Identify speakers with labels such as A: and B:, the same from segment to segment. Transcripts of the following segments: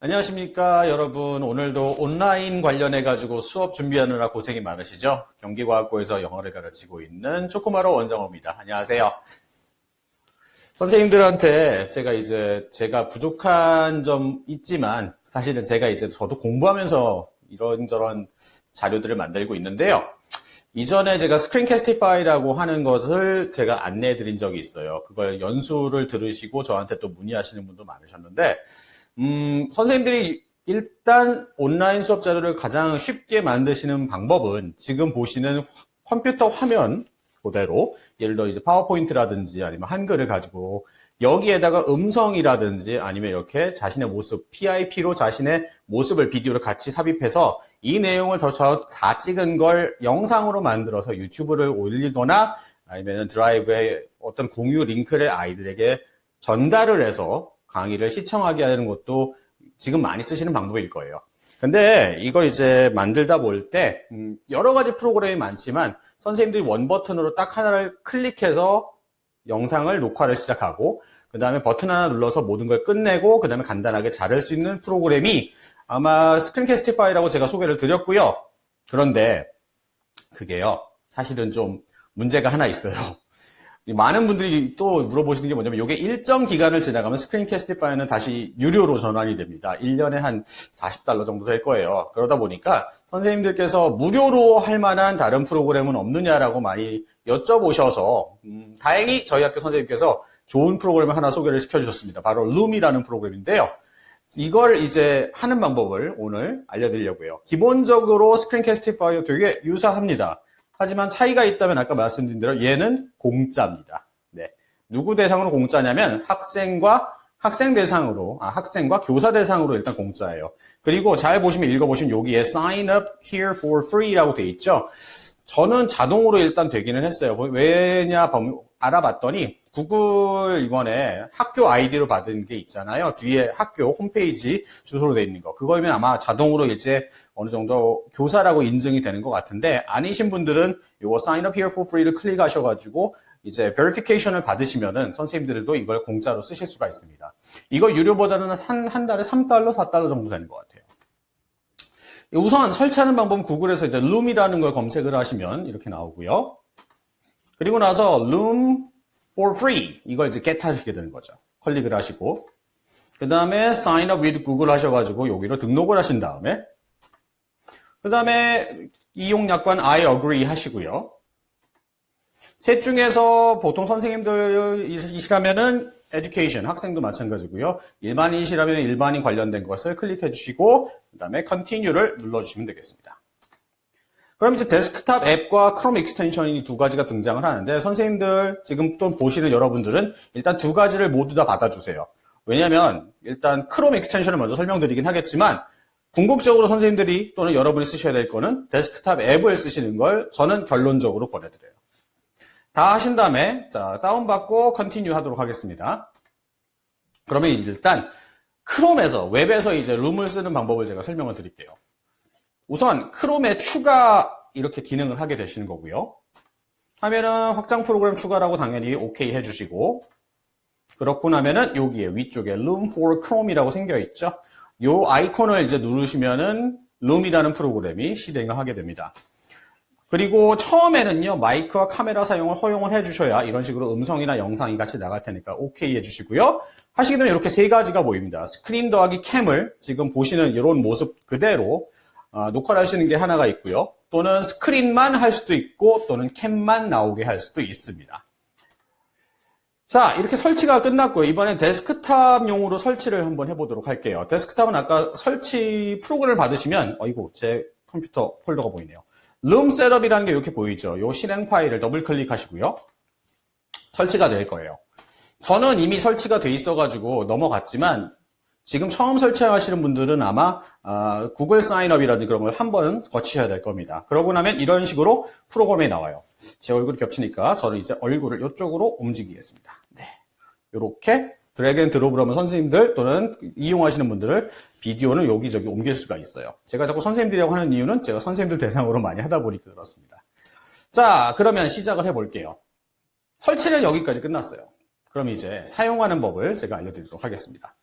A: 안녕하십니까 여러분. 오늘도 온라인 관련해 가지고 수업 준비하느라 고생이 많으시죠? 경기과학고에서 영어를 가르치고 있는 조코마루 원정호입니다. 안녕하세요. 선생님들한테 제가 부족한 점 있지만 사실은 저도 공부하면서 이런저런 자료들을 만들고 있는데요. 이전에 제가 스크린캐스티파이라고 하는 것을 제가 안내해 드린 적이 있어요. 그걸 연수를 들으시고 저한테 또 문의하시는 분도 많으셨는데 선생님들이 일단 온라인 수업 자료를 가장 쉽게 만드시는 방법은 지금 보시는 컴퓨터 화면 그대로 예를 들어 이제 파워포인트라든지 아니면 한글을 가지고 여기에다가 음성이라든지 아니면 이렇게 자신의 모습, PIP로 자신의 모습을 비디오를 같이 삽입해서 이 내용을 다 찍은 걸 영상으로 만들어서 유튜브를 올리거나 아니면 드라이브에 어떤 공유 링크를 아이들에게 전달을 해서 강의를 시청하게 하는 것도 지금 많이 쓰시는 방법일 거예요. 근데 이거 이제 만들다 볼 때 여러 가지 프로그램이 많지만 선생님들이 원 버튼으로 딱 하나를 클릭해서 영상을 녹화를 시작하고 그 다음에 버튼 하나 눌러서 모든 걸 끝내고 그 다음에 간단하게 자를 수 있는 프로그램이 아마 스크린캐스티파이라고 제가 소개를 드렸고요. 그런데 그게요 사실은 좀 문제가 하나 있어요. 많은 분들이 또 물어보시는 게 뭐냐면 이게 일정 기간을 지나가면 스크린캐스티파이는 다시 유료로 전환이 됩니다. 1년에 한 $40 정도 될 거예요. 그러다 보니까 선생님들께서 무료로 할 만한 다른 프로그램은 없느냐라고 많이 여쭤보셔서 다행히 저희 학교 선생님께서 좋은 프로그램을 하나 소개를 시켜주셨습니다. 바로 룸이라는 프로그램인데요. 이걸 이제 하는 방법을 오늘 알려드리려고 해요. 기본적으로 스크린캐스티파이와 되게 유사합니다. 하지만 차이가 있다면 아까 말씀드린 대로 얘는 공짜입니다. 네. 누구 대상으로 공짜냐면 학생과 교사 대상으로 일단 공짜예요. 그리고 잘 보시면 읽어보시면 여기에 sign up here for free라고 돼 있죠. 저는 자동으로 일단 되기는 했어요. 왜냐 알아봤더니 구글 이번에 학교 아이디로 받은 게 있잖아요. 뒤에 학교 홈페이지 주소로 돼 있는 거. 그거면 아마 자동으로 이제 어느 정도 교사라고 인증이 되는 것 같은데 아니신 분들은 이거 sign up here for free를 클릭하셔가지고 이제 verification을 받으시면은 선생님들도 이걸 공짜로 쓰실 수가 있습니다. 이거 유료 버전은 한 달에 $3, $4 정도 되는 것 같아요. 우선 설치하는 방법은 구글에서 이제 loom이라는 걸 검색을 하시면 이렇게 나오고요. 그리고 나서 loom for free 이걸 이제 get 하시게 되는 거죠. 클릭을 하시고 그 다음에 sign up with Google 하셔가지고 여기로 등록을 하신 다음에 그 다음에 이용 약관 I agree 하시고요. 셋 중에서 보통 선생님들이시라면은 education, 학생도 마찬가지고요. 일반인이시라면 일반인 관련된 것을 클릭해 주시고 그 다음에 continue를 눌러주시면 되겠습니다. 그럼 이제 데스크탑 앱과 크롬 익스텐션이 두 가지가 등장을 하는데 선생님들 지금 또 보시는 여러분들은 일단 두 가지를 모두 다 받아주세요. 왜냐하면 일단 크롬 익스텐션을 먼저 설명드리긴 하겠지만 궁극적으로 선생님들이 또는 여러분이 쓰셔야 될 거는 데스크탑 앱을 쓰시는 걸 저는 결론적으로 권해드려요. 다 하신 다음에 자 다운받고 컨티뉴 하도록 하겠습니다. 그러면 일단 크롬에서 웹에서 이제 룸을 쓰는 방법을 제가 설명을 드릴게요. 우선 크롬에 추가 이렇게 기능을 하게 되시는 거고요. 하면은 확장 프로그램 추가라고 당연히 오케이 해주시고 그렇고 나면은 여기에 위쪽에 Room for Chrome이라고 생겨 있죠. 요 아이콘을 이제 누르시면은 룸이라는 프로그램이 실행을 하게 됩니다. 그리고 처음에는요 마이크와 카메라 사용을 허용을 해주셔야 이런 식으로 음성이나 영상이 같이 나갈 테니까 오케이 해주시고요. 하시게 되면 이렇게 세 가지가 보입니다. 스크린 더하기 캠을 지금 보시는 이런 모습 그대로 녹화를 하시는 게 하나가 있고요. 또는 스크린만 할 수도 있고 또는 캠만 나오게 할 수도 있습니다. 자, 이렇게 설치가 끝났고요. 이번엔 데스크탑용으로 설치를 한번 해보도록 할게요. 데스크탑은 아까 설치 프로그램을 받으시면 어이구 제 컴퓨터 폴더가 보이네요. 룸 셋업이라는 게 이렇게 보이죠. 이 실행 파일을 더블 클릭하시고요. 설치가 될 거예요. 저는 이미 설치가 돼 있어가지고 넘어갔지만 지금 처음 설치하시는 분들은 아마 구글 사인업이라든지 그런 걸 한번 거치셔야 될 겁니다. 그러고 나면 이런 식으로 프로그램이 나와요. 제 얼굴이 겹치니까 저는 이제 얼굴을 이쪽으로 움직이겠습니다. 네, 이렇게 드래그 앤 드롭을 하면 선생님들 또는 이용하시는 분들을 비디오는 여기저기 옮길 수가 있어요. 제가 자꾸 선생님들이라고 하는 이유는 제가 선생님들 대상으로 많이 하다 보니까 그렇습니다. 자, 그러면 시작을 해볼게요. 설치는 여기까지 끝났어요. 그럼 이제 사용하는 법을 제가 알려드리도록 하겠습니다.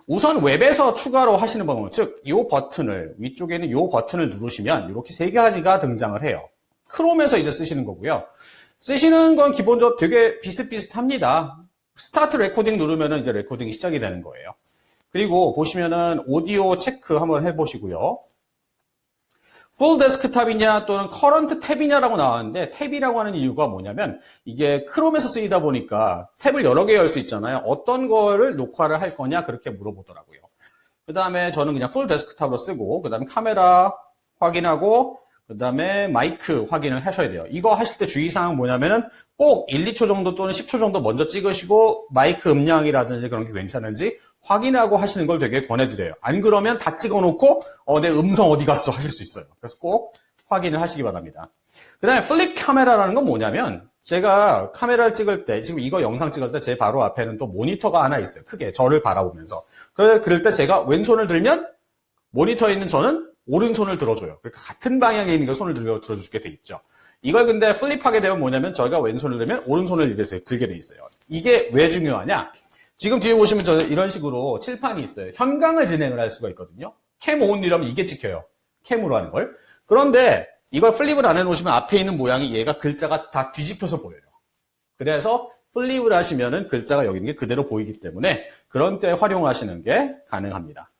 A: 우선 웹에서 추가로 하시는 방법은, 즉, 이 버튼을, 위쪽에 있는 이 버튼을 누르시면 이렇게 세 가지가 등장을 해요. 크롬에서 이제 쓰시는 거고요. 쓰시는 건 기본적으로 되게 비슷비슷합니다. 스타트 레코딩 누르면은 이제 레코딩이 시작이 되는 거예요. 그리고 보시면은 오디오 체크 한번 해보시고요. 풀 데스크탑이냐 또는 커런트 탭이냐라고 나왔는데, 탭이라고 하는 이유가 뭐냐면 이게 크롬에서 쓰이다 보니까 탭을 여러 개 열 수 있잖아요. 어떤 거를 녹화를 할 거냐 그렇게 물어보더라고요. 그 다음에 저는 그냥 풀 데스크탑으로 쓰고, 그 다음에 카메라 확인하고, 그 다음에 마이크 확인을 하셔야 돼요. 이거 하실 때 주의사항 뭐냐면은 꼭 1, 2초 정도 또는 10초 정도 먼저 찍으시고 마이크 음량이라든지 그런 게 괜찮은지 확인하고 하시는 걸 되게 권해드려요. 안 그러면 다 찍어놓고 내 음성 어디 갔어 하실 수 있어요. 그래서 꼭 확인을 하시기 바랍니다. 그 다음에 플립 카메라라는 건 뭐냐면, 제가 카메라를 찍을 때, 지금 이거 영상 찍을 때 제 바로 앞에는 또 모니터가 하나 있어요. 크게 저를 바라보면서. 그럴 때 제가 왼손을 들면 모니터에 있는 저는 오른손을 들어줘요. 그러니까 같은 방향에 있는 걸 손을 들어주게 돼 있죠. 이걸 근데 플립하게 되면 뭐냐면, 저희가 왼손을 들면 오른손을 들게 돼 있어요. 이게 왜 중요하냐? 지금 뒤에 보시면 저 이런 식으로 칠판이 있어요. 현강을 진행을 할 수가 있거든요. 캠 온이라면 이게 찍혀요. 캠으로 하는 걸. 그런데 이걸 플립을 안 해놓으시면 앞에 있는 모양이 얘가 글자가 다 뒤집혀서 보여요. 그래서 플립을 하시면은 글자가 여기 있는 게 그대로 보이기 때문에 그런 때 활용하시는 게 가능합니다.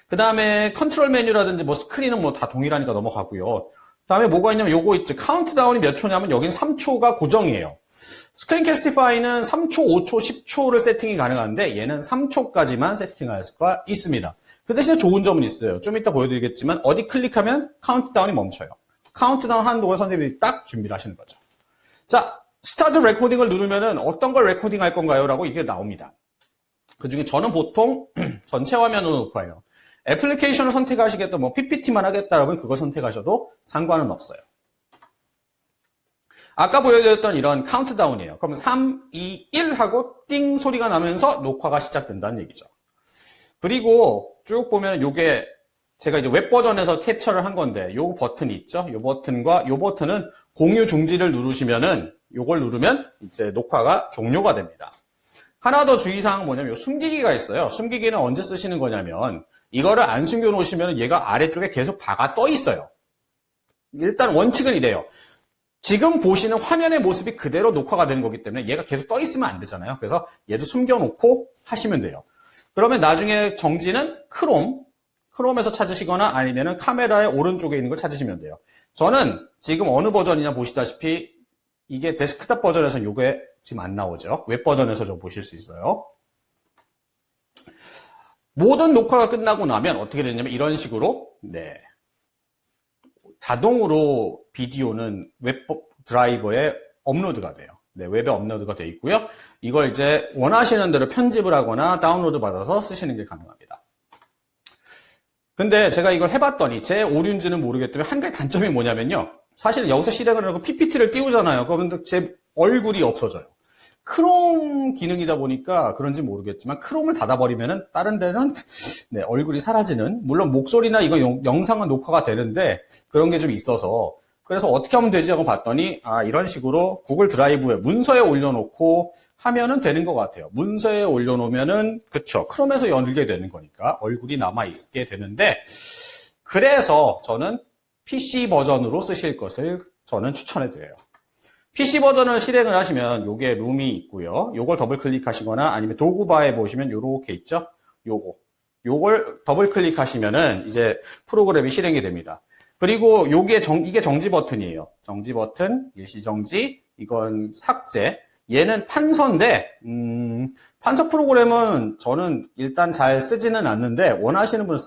A: 그 다음에 컨트롤 메뉴라든지 뭐 스크린은 뭐 다 동일하니까 넘어가고요. 그 다음에 뭐가 있냐면 요거 있죠. 카운트다운이 몇 초냐면 여기는 3초가 고정이에요. 스크린 캐스티파이는 3초, 5초, 10초를 세팅이 가능한데 얘는 3초까지만 세팅할 수가 있습니다. 그 대신에 좋은 점은 있어요. 좀 이따 보여드리겠지만 어디 클릭하면 카운트다운이 멈춰요. 카운트다운 하는 동안 선생님이 딱 준비를 하시는 거죠. 자, 스타트 레코딩을 누르면은 어떤 걸 레코딩 할 건가요? 라고 이게 나옵니다. 그 중에 저는 보통 전체 화면으로 녹화해요. 애플리케이션을 선택하시겠다, 뭐 PPT만 하겠다라면 그거 선택하셔도 상관은 없어요. 아까 보여드렸던 이런 카운트다운이에요. 그러면 3, 2, 1 하고 띵 소리가 나면서 녹화가 시작된다는 얘기죠. 그리고 쭉 보면 요게 제가 이제 웹 버전에서 캡처를 한 건데 요 버튼이 있죠. 요 버튼과 요 버튼은 공유 중지를 누르시면은 요걸 누르면 이제 녹화가 종료가 됩니다. 하나 더 주의사항은 뭐냐면 요 숨기기가 있어요. 숨기기는 언제 쓰시는 거냐면 이거를 안 숨겨 놓으시면 얘가 아래쪽에 계속 바가 떠 있어요. 일단 원칙은 이래요. 지금 보시는 화면의 모습이 그대로 녹화가 되는 거기 때문에 얘가 계속 떠 있으면 안 되잖아요. 그래서 얘도 숨겨놓고 하시면 돼요. 그러면 나중에 정지는 크롬에서 찾으시거나 아니면은 카메라의 오른쪽에 있는 걸 찾으시면 돼요. 저는 지금 어느 버전이냐 보시다시피 이게 데스크탑 버전에서는 요게 지금 안 나오죠. 웹 버전에서 좀 보실 수 있어요. 모든 녹화가 끝나고 나면 어떻게 되냐면 이런 식으로 자동으로 비디오는 웹 드라이버에 업로드가 돼요. 웹에 업로드가 돼 있고요. 이걸 이제 원하시는 대로 편집을 하거나 다운로드 받아서 쓰시는 게 가능합니다. 근데 제가 이걸 해봤더니 제 오류인지는 모르겠지만 한 가지 단점이 뭐냐면요. 사실 여기서 실행을 하고 PPT를 띄우잖아요. 그런데 제 얼굴이 없어져요. 크롬 기능이다 보니까 그런지 모르겠지만 크롬을 닫아버리면은 다른 데는 얼굴이 사라지는, 물론 목소리나 이거 영상은 녹화가 되는데 그런 게 좀 있어서, 그래서 어떻게 하면 되지 하고 봤더니 이런 식으로 구글 드라이브에 문서에 올려놓고 하면은 되는 것 같아요. 문서에 올려놓으면은 그쵸, 크롬에서 열게 되는 거니까 얼굴이 남아있게 되는데, 그래서 저는 PC 버전으로 쓰실 것을 저는 추천해드려요. PC 버전을 실행을 하시면 요게 룸이 있고요. 요걸 더블 클릭하시거나 아니면 도구바에 보시면 요렇게 있죠. 요걸 더블 클릭하시면은 이제 프로그램이 실행이 됩니다. 그리고 이게 정지 버튼이에요. 정지 버튼, 일시 정지, 이건 삭제. 얘는 판서인데, 판서 프로그램은 저는 일단 잘 쓰지는 않는데 원하시는 분은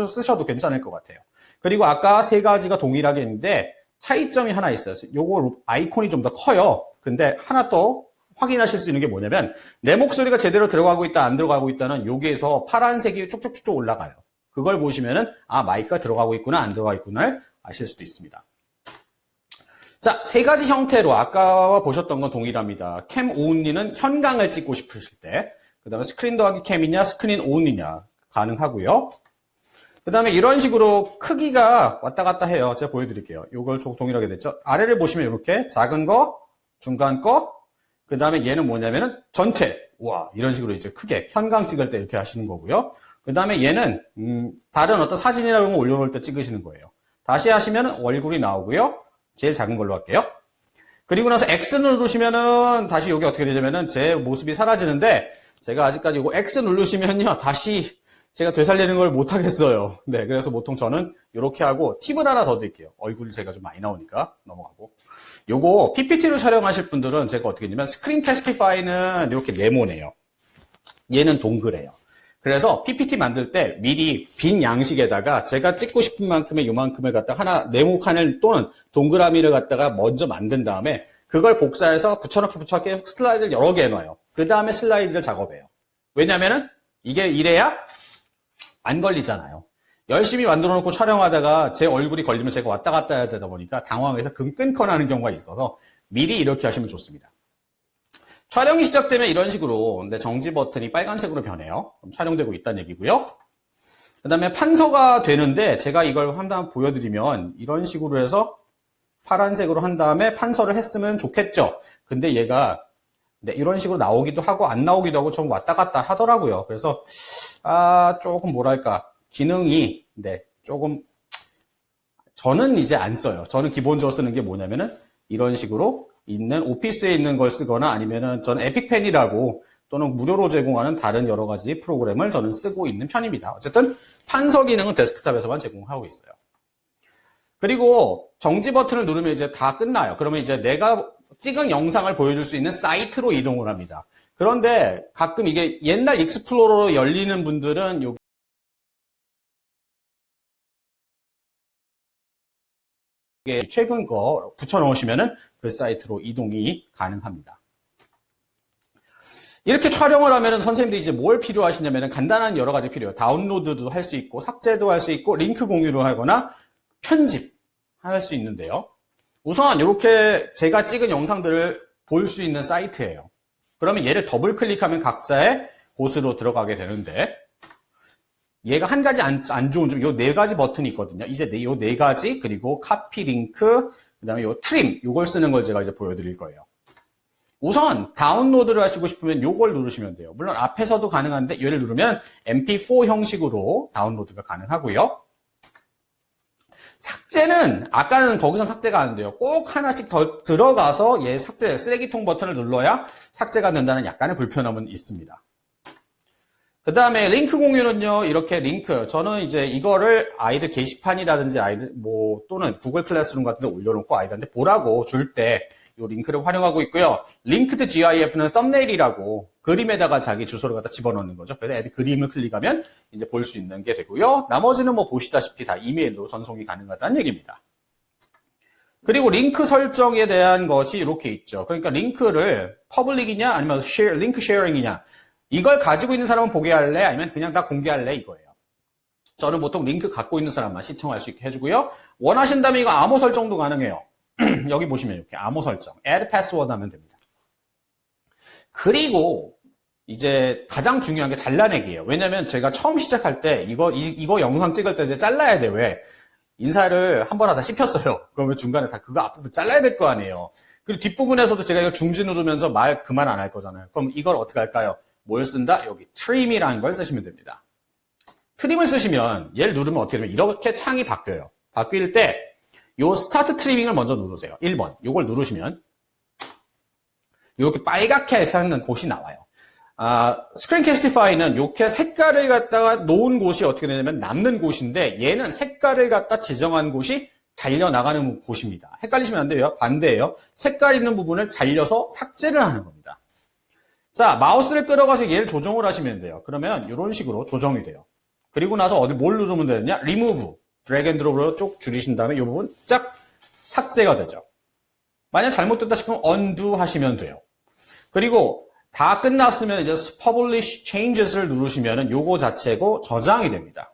A: 쓰셔도 괜찮을 것 같아요. 그리고 아까 세 가지가 동일하게 있는데 차이점이 하나 있어요. 요거 아이콘이 좀 더 커요. 근데 하나 더 확인하실 수 있는 게 뭐냐면 내 목소리가 제대로 들어가고 있다 안 들어가고 있다는 여기에서 파란색이 쭉쭉쭉 올라가요. 그걸 보시면은 마이크가 들어가고 있구나 안 들어가고 있구나 아실 수도 있습니다. 자, 세 가지 형태로 아까와 보셨던 건 동일합니다. 캠 온리는 현강을 찍고 싶으실 때, 그 다음에 스크린 더하기 캠이냐 스크린 온이냐 가능하고요. 그 다음에 이런 식으로 크기가 왔다 갔다 해요. 제가 보여드릴게요. 이걸 동일하게 됐죠. 아래를 보시면 이렇게 작은 거, 중간 거, 그 다음에 얘는 뭐냐면은 전체 와, 이런 식으로 이제 크게 현강 찍을 때 이렇게 하시는 거고요. 그 다음에 얘는 다른 어떤 사진이나 이런 거 올려놓을 때 찍으시는 거예요. 다시 하시면 얼굴이 나오고요. 제일 작은 걸로 할게요. 그리고 나서 X 누르시면은 다시 여기 어떻게 되냐면은 제 모습이 사라지는데, 제가 아직까지 이거 X 누르시면요 다시 제가 되살리는 걸 못 하겠어요. 네, 그래서 보통 저는 이렇게 하고 팁을 하나 더 드릴게요. 얼굴이 제가 좀 많이 나오니까 넘어가고. 요거 PPT로 촬영하실 분들은 제가 어떻게 했냐면 스크린 캐스티파이는 이렇게 네모네요. 얘는 동그래요. 그래서 PPT 만들 때 미리 빈 양식에다가 제가 찍고 싶은 만큼의 요만큼을 갖다가 하나 네모칸을 또는 동그라미를 갖다가 먼저 만든 다음에 그걸 복사해서 붙여넣기 슬라이드를 여러 개 해놔요. 그 다음에 슬라이드를 작업해요. 왜냐면은 이게 이래야 안 걸리잖아요. 열심히 만들어 놓고 촬영하다가 제 얼굴이 걸리면 제가 왔다 갔다 해야 되다 보니까 당황해서 끊거나 하는 경우가 있어서 미리 이렇게 하시면 좋습니다. 촬영이 시작되면 이런 식으로 근데 정지 버튼이 빨간색으로 변해요. 그럼 촬영되고 있다는 얘기고요. 그 다음에 판서가 되는데 제가 이걸 한번 보여드리면 이런 식으로 해서 파란색으로 한 다음에 판서를 했으면 좋겠죠. 근데 얘가 네, 이런 식으로 나오기도 하고 안 나오기도 하고 좀 왔다 갔다 하더라고요. 그래서 조금 뭐랄까 기능이 네 조금 저는 이제 안 써요. 저는 기본적으로 쓰는 게 뭐냐면은 이런 식으로 있는 오피스에 있는 걸 쓰거나 아니면은 저는 에픽펜이라고 또는 무료로 제공하는 다른 여러 가지 프로그램을 저는 쓰고 있는 편입니다. 어쨌든 판서 기능은 데스크탑에서만 제공하고 있어요. 그리고 정지 버튼을 누르면 이제 다 끝나요. 그러면 이제 내가 찍은 영상을 보여줄 수 있는 사이트로 이동을 합니다. 그런데 가끔 이게 옛날 익스플로러로 열리는 분들은 여기 최근 거 붙여넣으시면은 그 사이트로 이동이 가능합니다. 이렇게 촬영을 하면은 선생님들이 이제 뭘 필요하시냐면은 간단한 여러 가지 필요해요. 다운로드도 할 수 있고, 삭제도 할 수 있고, 링크 공유를 하거나 편집할 수 있는데요. 우선 이렇게 제가 찍은 영상들을 볼 수 있는 사이트예요. 그러면 얘를 더블 클릭하면 각자의 곳으로 들어가게 되는데, 얘가 한 가지 안 좋은 점, 요 네 가지 버튼이 있거든요. 이제 요 네 가지, 그리고 카피 링크, 그 다음에 요 트림, 요걸 쓰는 걸 제가 이제 보여드릴 거예요. 우선 다운로드를 하시고 싶으면 요걸 누르시면 돼요. 물론 앞에서도 가능한데 얘를 누르면 mp4 형식으로 다운로드가 가능하고요. 삭제는 아까는 거기선 삭제가 안 돼요. 꼭 하나씩 더 들어가서 얘 삭제 쓰레기통 버튼을 눌러야 삭제가 된다는 약간의 불편함은 있습니다. 그 다음에 링크 공유는요, 이렇게 링크. 저는 이제 이거를 아이들 게시판이라든지 아이들, 또는 구글 클래스룸 같은 데 올려놓고 아이들한테 보라고 줄 때 이 링크를 활용하고 있고요. 링크드 GIF는 썸네일이라고 그림에다가 자기 주소를 갖다 집어넣는 거죠. 그래서 애들 그림을 클릭하면 이제 볼 수 있는 게 되고요. 나머지는 보시다시피 다 이메일로 전송이 가능하다는 얘기입니다. 그리고 링크 설정에 대한 것이 이렇게 있죠. 그러니까 링크를 퍼블릭이냐 아니면 링크 쉐어링이냐. 이걸 가지고 있는 사람은 보게 할래? 아니면 그냥 다 공개할래? 이거예요. 저는 보통 링크 갖고 있는 사람만 시청할 수 있게 해주고요. 원하신다면 이거 암호 설정도 가능해요. 여기 보시면 이렇게 암호 설정, add password 하면 됩니다. 그리고 이제 가장 중요한 게 잘라내기예요. 왜냐면 제가 처음 시작할 때 이거 영상 찍을 때 이제 잘라야 돼. 왜? 인사를 한 번 하다 씹혔어요. 그러면 중간에 다 그거 앞부분 잘라야 될 거 아니에요. 그리고 뒷부분에서도 제가 이거 중지 누르면서 말 그만 안 할 거잖아요. 그럼 이걸 어떻게 할까요? 뭘 쓴다? 여기 trim이라는 걸 쓰시면 됩니다. 트림을 쓰시면 얘를 누르면 어떻게 되면 이렇게 창이 바뀌어요. 바뀔 때 요 스타트 트리밍을 먼저 누르세요. 1번. 요걸 누르시면 이렇게 빨갛게 쌓는 곳이 나와요. 스크린 캐스티파이는 이렇게 색깔을 갖다가 놓은 곳이 어떻게 되냐면 남는 곳인데 얘는 색깔을 갖다 지정한 곳이 잘려나가는 곳입니다. 헷갈리시면 안 돼요. 반대예요. 색깔 있는 부분을 잘려서 삭제를 하는 겁니다. 자, 마우스를 끌어가서 얘를 조정을 하시면 돼요. 그러면 이런 식으로 조정이 돼요. 그리고 나서 뭘 누르면 되느냐? remove. 드래그 앤 드롭으로 쭉 줄이신 다음에 이 부분 쫙 삭제가 되죠. 만약 잘못됐다 싶으면 undo 하시면 돼요. 그리고 다 끝났으면 이제 publish changes를 누르시면은 요거 자체고 저장이 됩니다.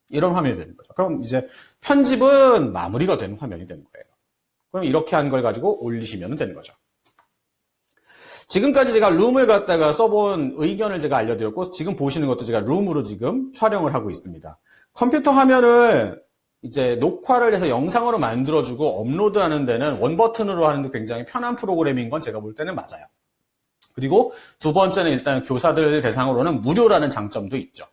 A: 이런 화면이 되는 거죠. 그럼 이제 편집은 마무리가 되는 화면이 되는 거예요. 그럼 이렇게 한 걸 가지고 올리시면 되는 거죠. 지금까지 제가 룸을 갖다가 써본 의견을 제가 알려드렸고 지금 보시는 것도 제가 룸으로 지금 촬영을 하고 있습니다. 컴퓨터 화면을 이제 녹화를 해서 영상으로 만들어주고 업로드하는 데는 원 버튼으로 하는데 굉장히 편한 프로그램인 건 제가 볼 때는 맞아요. 그리고 두 번째는 일단 교사들 대상으로는 무료라는 장점도 있죠.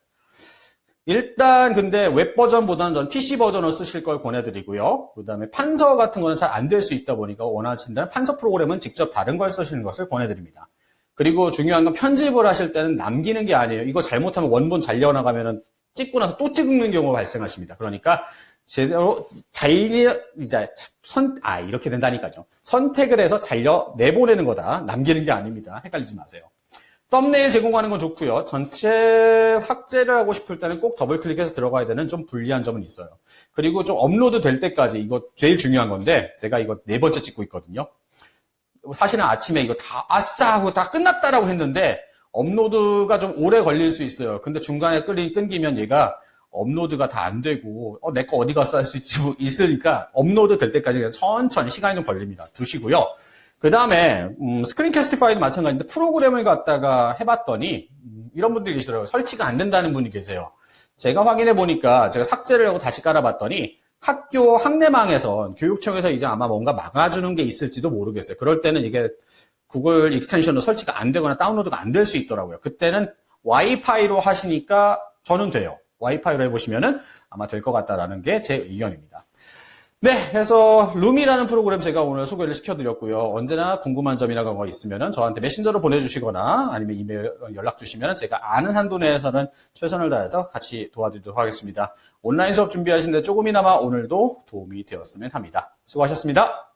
A: 일단 근데 웹 버전보다는 전 PC 버전을 쓰실 걸 권해드리고요. 그 다음에 판서 같은 거는 잘 안 될 수 있다 보니까 원하신다면 판서 프로그램은 직접 다른 걸 쓰시는 것을 권해드립니다. 그리고 중요한 건 편집을 하실 때는 남기는 게 아니에요. 이거 잘못하면 원본 잘려나가면은 찍고 나서 또 찍는 경우가 발생하십니다. 그러니까 제대로 이렇게 된다니까요. 선택을 해서 잘려 내보내는 거다. 남기는 게 아닙니다. 헷갈리지 마세요. 썸네일 제공하는 건 좋고요. 전체 삭제를 하고 싶을 때는 꼭 더블 클릭해서 들어가야 되는 좀 불리한 점은 있어요. 그리고 좀 업로드 될 때까지 이거 제일 중요한 건데 제가 이거 4번째 찍고 있거든요. 사실은 아침에 이거 다 아싸 하고 다 끝났다라고 했는데 업로드가 좀 오래 걸릴 수 있어요. 근데 중간에 끊기면 얘가 업로드가 다 안 되고 내 거 어디 갔어 할 수 있으니까 업로드 될 때까지 그냥 천천히 시간이 좀 걸립니다. 두시고요. 그 다음에 스크린캐스티파이도 마찬가지인데 프로그램을 갖다가 해봤더니 이런 분들이 계시더라고요. 설치가 안 된다는 분이 계세요. 제가 확인해 보니까 제가 삭제를 하고 다시 깔아봤더니 학교 학내망에서 교육청에서 이제 아마 뭔가 막아주는 게 있을지도 모르겠어요. 그럴 때는 이게 구글 익스텐션으로 설치가 안 되거나 다운로드가 안 될 수 있더라고요. 그때는 와이파이로 하시니까 저는 돼요. 와이파이로 해보시면은 아마 될 것 같다라는 게 제 의견입니다. 네, 그래서 룸이라는 프로그램 제가 오늘 소개를 시켜드렸고요. 언제나 궁금한 점이나 그런 거 있으면은 저한테 메신저로 보내주시거나 아니면 이메일 연락 주시면 제가 아는 한도 내에서는 최선을 다해서 같이 도와드리도록 하겠습니다. 온라인 수업 준비하시는데 조금이나마 오늘도 도움이 되었으면 합니다. 수고하셨습니다.